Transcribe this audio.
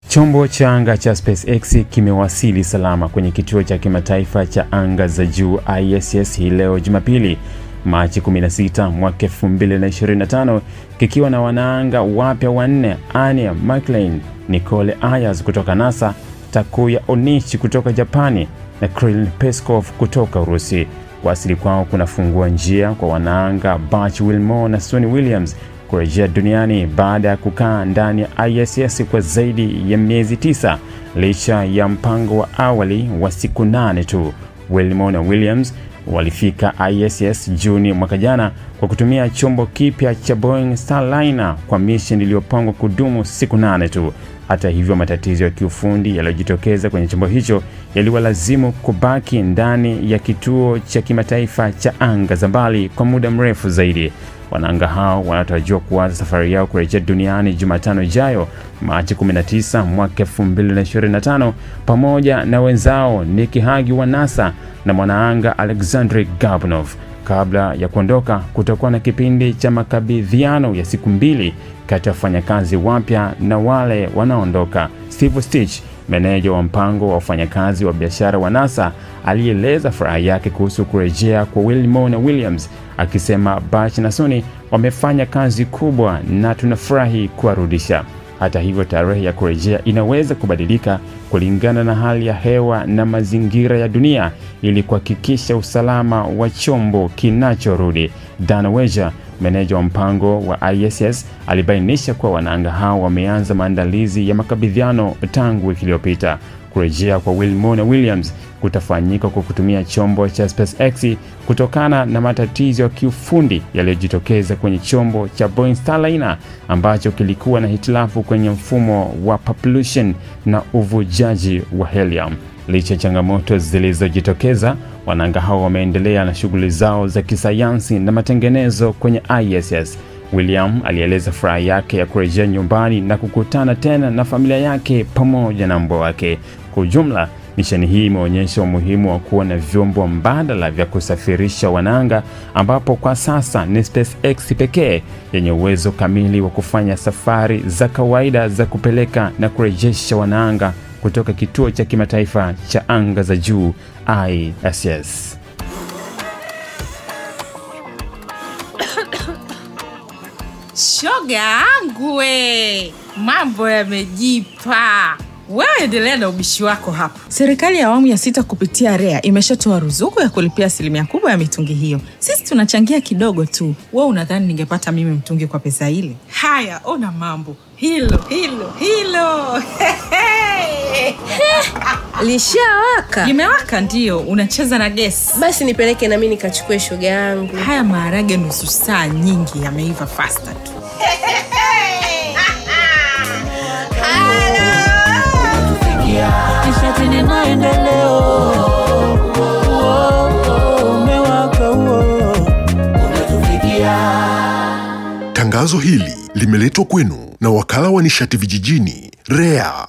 Chombo cha anga cha SpaceX kimewasili salama kwenye kituo cha kimataifa cha anga za juu ISS hii leo Jumapili, Machi 16 mwaka 2025, kikiwa na wanaanga wapya wanne: Anya McClain, Nicole Ayers kutoka NASA, Takuya Onishi kutoka Japani na Kirill Peskov kutoka Urusi. Kuwasili kwao kunafungua njia kwa wanaanga Butch Wilmore na Suni Williams kurejea duniani baada ya kukaa ndani ya ISS kwa zaidi ya miezi 9 licha ya mpango wa awali wa siku 8 tu. Wilmore na Williams walifika ISS Juni mwaka jana kwa kutumia chombo kipya cha Boeing Starliner kwa mission iliyopangwa kudumu siku 8 tu. Hata hivyo, matatizo ya kiufundi yaliyojitokeza kwenye chombo hicho yaliwalazimu kubaki ndani ya kituo cha kimataifa cha anga za mbali kwa muda mrefu zaidi. Wanaanga hao wanatarajiwa kuanza safari yao kurejea duniani Jumatano ijayo, Machi 19 mwaka 2025, pamoja na wenzao Nikki Hagi wa NASA na mwanaanga Alexander Gabanov. Kabla ya kuondoka, kutakuwa na kipindi cha makabidhiano ya siku 2 kati ya wafanyakazi wapya na wale wanaondoka. Steve Stich, meneja wa mpango wa wafanyakazi wa biashara wa NASA, alieleza furaha yake kuhusu kurejea kwa Wilmore na Williams, akisema Butch na Suni wamefanya kazi kubwa na tunafurahi kuwarudisha. Hata hivyo, tarehe ya kurejea inaweza kubadilika kulingana na hali ya hewa na mazingira ya dunia ili kuhakikisha usalama wa chombo kinachorudi. Dana Weja, meneja wa mpango wa ISS, alibainisha kuwa wanaanga hao wameanza maandalizi ya makabidhiano tangu wiki iliyopita. Kurejea kwa Wilmore na Williams kutafanyika kwa kutumia chombo cha SpaceX kutokana na matatizo ya kiufundi yaliyojitokeza kwenye chombo cha Boeing Starliner ambacho kilikuwa na hitilafu kwenye mfumo wa propulsion na uvujaji wa helium. Licha ya changamoto zilizojitokeza, wanaanga hao wameendelea na shughuli zao za kisayansi na matengenezo kwenye ISS. William alieleza furaha yake ya kurejea nyumbani na kukutana tena na familia yake pamoja na mbwa wake. Kwa ujumla, misheni hii imeonyesha umuhimu wa kuwa na vyombo mbadala vya kusafirisha wanaanga, ambapo kwa sasa ni SpaceX pekee yenye uwezo kamili wa kufanya safari za kawaida za kupeleka na kurejesha wanaanga kutoka kituo cha kimataifa cha anga za juu ISS. Shoga yangu we, mambo yamejipa. Wewe endelea na ubishi wako hapo. Serikali ya awamu ya 6 kupitia REA imeshatoa ruzuku ya kulipia asilimia kubwa ya mitungi hiyo. Sisi tunachangia kidogo tu. Wewe unadhani ningepata mimi mtungi kwa pesa ile? Haya, ona mambo. Hilo. Lishawaka? Limewaka ndio, unacheza na gesi. Basi nipeleke na mimi nikachukue shoga yangu. Haya maharage nusu saa nyingi yameiva faster tu. Nishatini maendeleo. Umewaka huo. Unatufikia. Tangazo hili limeletwa kwenu na wakala wa nishati vijijini REA.